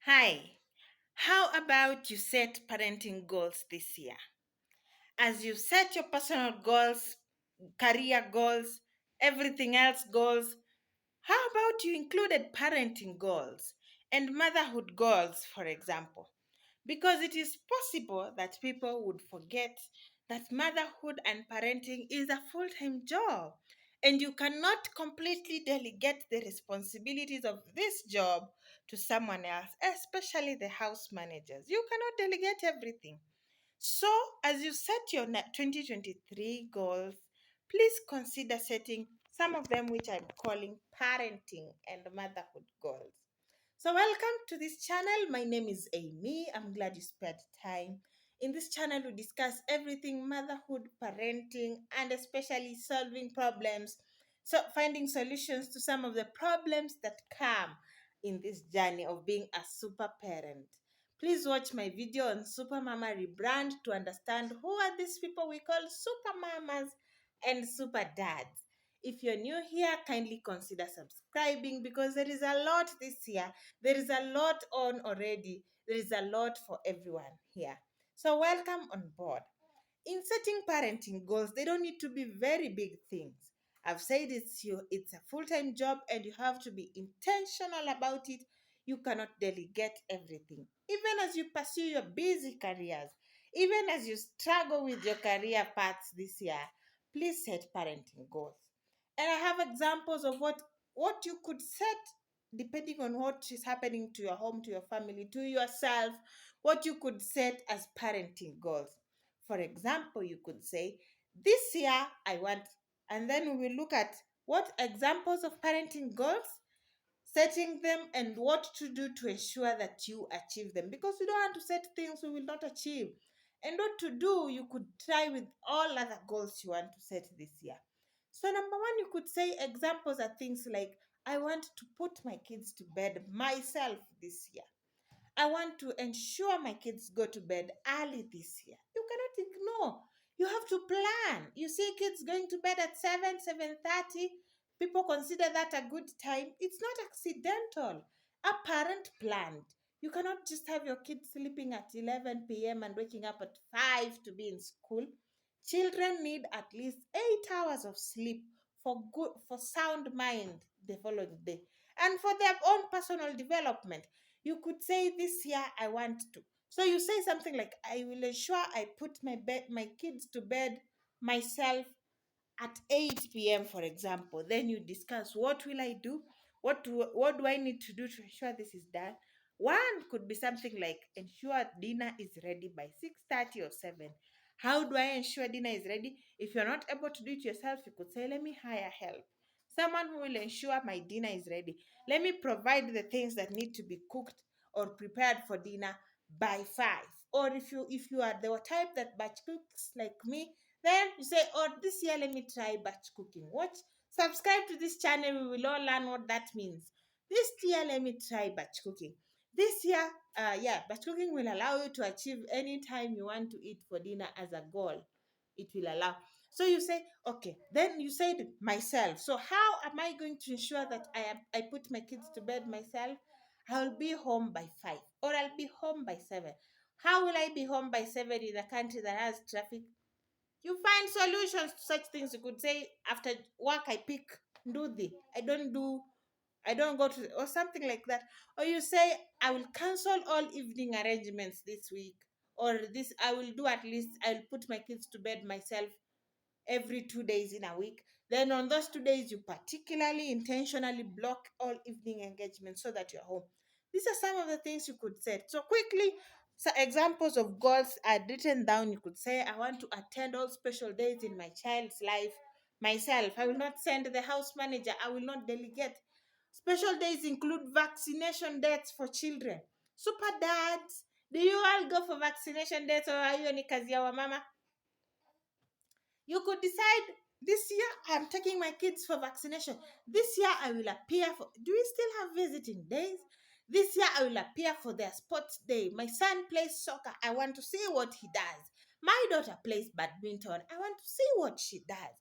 Hi, how about you set parenting goals this year? As you set your personal goals, career goals, everything else goals, how about you included parenting goals and motherhood goals, for example? Because it is possible that people would forget that motherhood and parenting is a full time job, and you cannot completely delegate the responsibilities of this job to someone else, especially the house managers. You cannot delegate everything. So, as you set your 2023 goals, please consider setting some of them, which I'm calling parenting and motherhood goals. So, welcome to this channel. My name is Amy. I'm glad you spared time. In this channel, we discuss everything motherhood, parenting, and especially solving problems. So, finding solutions to some of the problems that come in this journey of being a super parent. Please watch my video on Super Mama Rebrand to understand who are these people we call super mamas and super dads. If you're new here, kindly consider subscribing because there is a lot this year. There is a lot on already. There is a lot for everyone here. So, welcome on board. In setting parenting goals, they don't need to be very big things. I've said it's a full-time job and you have to be intentional about it. You cannot delegate everything. Even as you pursue your busy careers, even as you struggle with your career paths this year, please set parenting goals. And I have examples of what you could set depending on what is happening to your home, to your family, to yourself, what you could set as parenting goals. For example, you could say, this year I want, and then we will look at what examples of parenting goals, setting them, and what to do to ensure that you achieve them. Because you don't want to set things we will not achieve. And what to do, you could try with all other goals you want to set this year. So, number one, you could say examples are things like, I want to put my kids to bed myself this year. I want to ensure my kids go to bed early this year. You cannot ignore. You have to plan. You see kids going to bed at 7, 7:30. People consider that a good time. It's not accidental. A parent planned. You cannot just have your kids sleeping at 11 p.m. and waking up at 5 to be in school. Children need at least 8 hours of sleep for sound mind the following day and for their own personal development. You could say, this year I want to. So you say something like, I will ensure I put my kids to bed myself at 8 p.m., for example. Then you discuss, what will I do? What do I need to do to ensure this is done? One could be something like, ensure dinner is ready by 6:30 or 7. How do I ensure dinner is ready? If you're not able to do it yourself, you could say, let me hire help. Someone who will ensure my dinner is ready. Let me provide the things that need to be cooked or prepared for dinner by 5. Or if you are the type that batch cooks like me, then you say, oh, this year let me try batch cooking. Watch, subscribe to this channel. We will all learn what that means. This year, let me try batch cooking. This year, batch cooking will allow you to achieve any time you want to eat for dinner as a goal. It will allow. So you say, okay, then you said myself. So how am I going to ensure that I put my kids to bed myself? I'll be home by 5 or I'll be home by 7. How will I be home by 7 in a country that has traffic? You find solutions to such things. You could say, after work I pick Ndudi. I don't go to, or something like that. Or you say, I will cancel all evening arrangements this week. Or this, I will do at least, I'll put my kids to bed myself every 2 days in a week. Then on those 2 days, you particularly intentionally block all evening engagements so that you're home. These are some of the things you could set. So quickly, so examples of goals are written down. You could say, I want to attend all special days in my child's life myself. I will not send the house manager. I will not delegate. Special days include vaccination dates for children. Super dads, do you all go for vaccination dates, or are you any kazi ya mama? You could decide, this year I'm taking my kids for vaccination. This year I will appear for. Do we still have visiting days? This year I will appear for their sports day. My son plays soccer. I want to see what he does. My daughter plays badminton. I want to see what she does.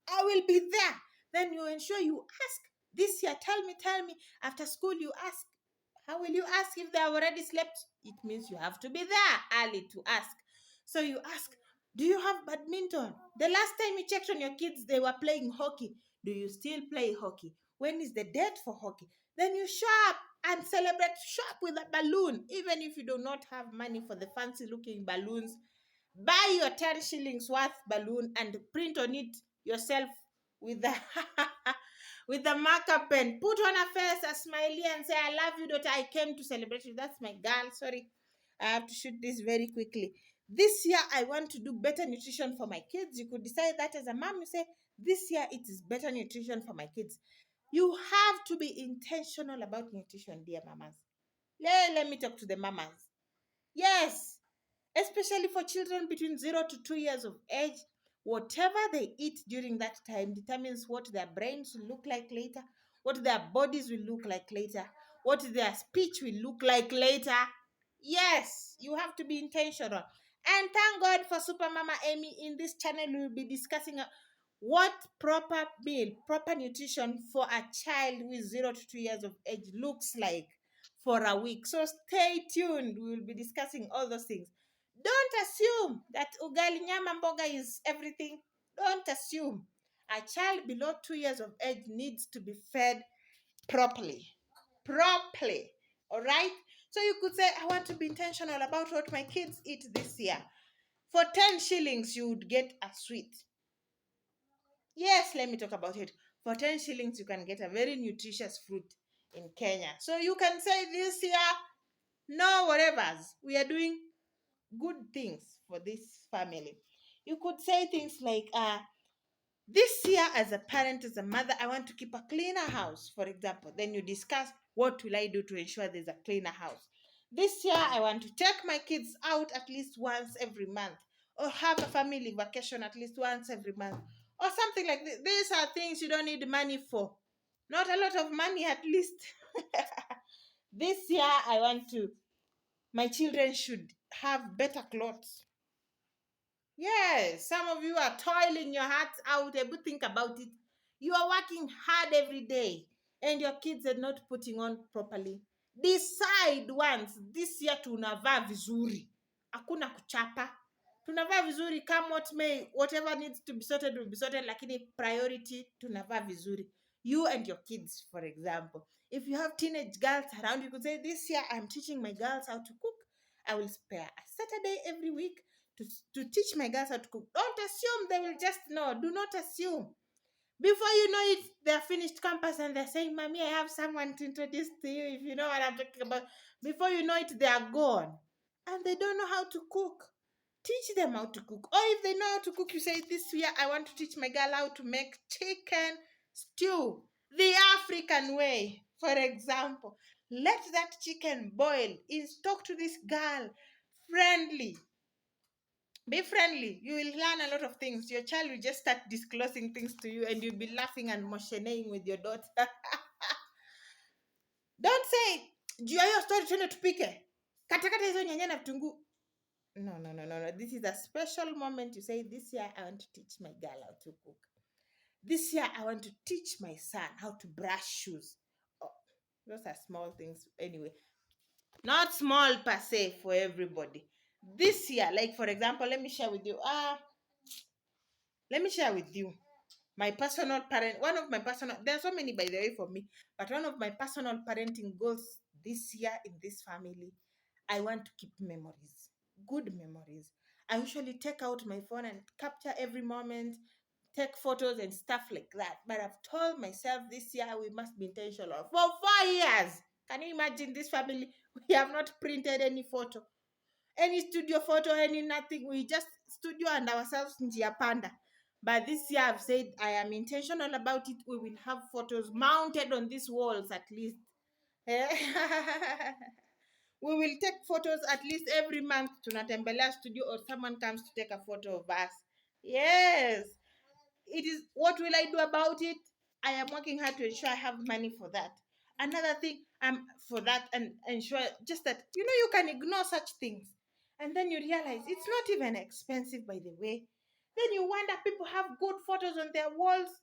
I will be there. Then you ensure you ask. This year, tell me, after school you ask. How will you ask if they have already slept? It means you have to be there early to ask. So you ask, do you have badminton? The last time you checked on your kids, they were playing hockey. Do you still play hockey? When is the date for hockey? Then you show up and celebrate. Show up with a balloon. Even if you do not have money for the fancy looking balloons, buy your 10 shillings worth balloon and print on it yourself with the with the marker pen. Put on a face, a smiley, and say, I love you, daughter. I came to celebrate you. That's my girl. Sorry. I have to shoot this very quickly. This year, I want to do better nutrition for my kids. You could decide that as a mom. You say, this year, it is better nutrition for my kids. You have to be intentional about nutrition, dear mamas. Let me talk to the mamas. Yes, especially for children between 0 to 2 years of age. Whatever they eat during that time determines what their brains will look like later, what their bodies will look like later, what their speech will look like later. Yes, you have to be intentional. And thank God for Super Mama Amy. In this channel, we will be discussing what proper meal, proper nutrition for a child who is 0 to 2 years of age looks like for a week. So stay tuned. We will be discussing all those things. Don't assume that ugali nyama mboga is everything. Don't assume. A child below 2 years of age needs to be fed properly. Properly. All right? So you could say, I want to be intentional about what my kids eat this year. For 10 shillings, you would get a sweet. Yes, let me talk about it. For 10 shillings, you can get a very nutritious fruit in Kenya. So you can say this year, no whatevers. We are doing good things for this family. You could say things like, this year as a parent, as a mother, I want to keep a cleaner house, for example. Then you discuss, what will I do to ensure there's a cleaner house? This year, I want to take my kids out at least once every month, or have a family vacation at least once every month, or something like this. These are things you don't need money for. Not a lot of money, at least. This year, my children should have better clothes. Yes, some of you are toiling your hearts out. But think about it. You are working hard every day, and your kids are not putting on properly. Decide once this year tunavaa vizuri. Hakuna kuchapa. Tunavaa vizuri, come what may, whatever needs to be sorted will be sorted, lakini priority tunavaa vizuri. You and your kids, for example. If you have teenage girls around, you could say, this year I'm teaching my girls how to cook. I will spare a Saturday every week to teach my girls how to cook. Don't assume they will just know. Do not assume. Before you know it, they're finished campus and they're saying, Mommy, I have someone to introduce to you, if you know what I'm talking about. Before you know it, they are gone. And they don't know how to cook. Teach them how to cook. Or if they know how to cook, you say, this year I want to teach my girl how to make chicken stew the African way, for example. Let that chicken boil. Talk to this girl friendly. Be friendly. You will learn a lot of things. Your child will just start disclosing things to you and you'll be laughing and motioning with your daughter. Don't say, juu ya hiyo story tuende tupike. Katakata hizo nyanya na vitunguu. No. This is a special moment. You say, this year I want to teach my girl how to cook. This year I want to teach my son how to brush shoes. Oh, those are small things anyway. Not small per se for everybody. This year, like for example, let me share with you. Let me share with you my personal parent. One of my personal, there are so many by the way for me, but one of my personal parenting goals this year in this family, I want to keep memories, good memories. I usually take out my phone and capture every moment, take photos and stuff like that. But I've told myself this year we must be intentional. For 4 years, can you imagine this family? We have not printed any photo, any studio photo, any nothing. We just studio and ourselves njia panda. But this year I've said I am intentional about it. We will have photos mounted on these walls at least. We will take photos at least every month. Tunatembelea studio or someone comes to take a photo of us. Yes. It is, what will I do about it? I am working hard to ensure I have money for that. Another thing, for that, and ensure just that you can ignore such things. And then you realize it's not even expensive, by the way. Then you wonder, people have good photos on their walls.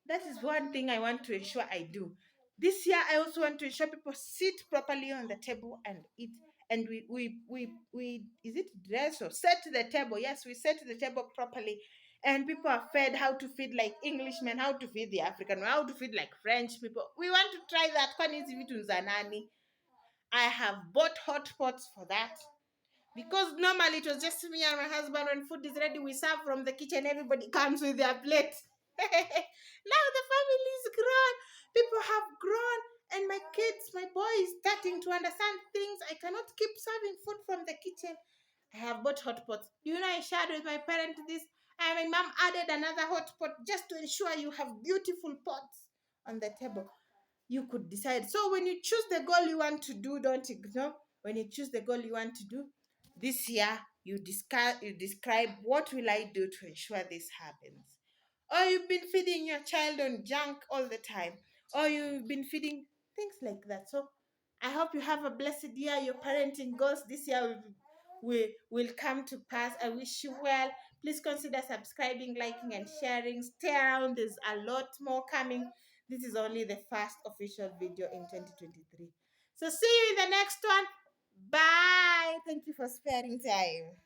That is one thing I want to ensure I do. This year, I also want to ensure people sit properly on the table and eat. And we is it dress or set the table? Yes, we set the table properly, and people are fed how to feed like Englishmen, how to feed the African, how to feed like French people. We want to try that. Kwani hizi vitu za nani? I have bought hot pots for that. Because normally it was just me and my husband. When food is ready, we serve from the kitchen. Everybody comes with their plate. Now the family is grown. People have grown. And my kids, my boy is starting to understand things. I cannot keep serving food from the kitchen. I have bought hot pots. Do you know I shared with my parent this? And my mom added another hot pot just to ensure you have beautiful pots on the table. You could decide. So when you choose the goal you want to do, don't ignore. When you choose the goal you want to do, this year you describe what will I do to ensure this happens. Or you've been feeding your child on junk all the time, or you've been feeding things like that. So I hope you have a blessed year. Your parenting goals this year will come to pass. I wish you well. Please consider subscribing, liking, and sharing. Stay around. There's a lot more coming. This is only the first official video in 2023. So see you in the next one. Bye. Thank you for sparing time.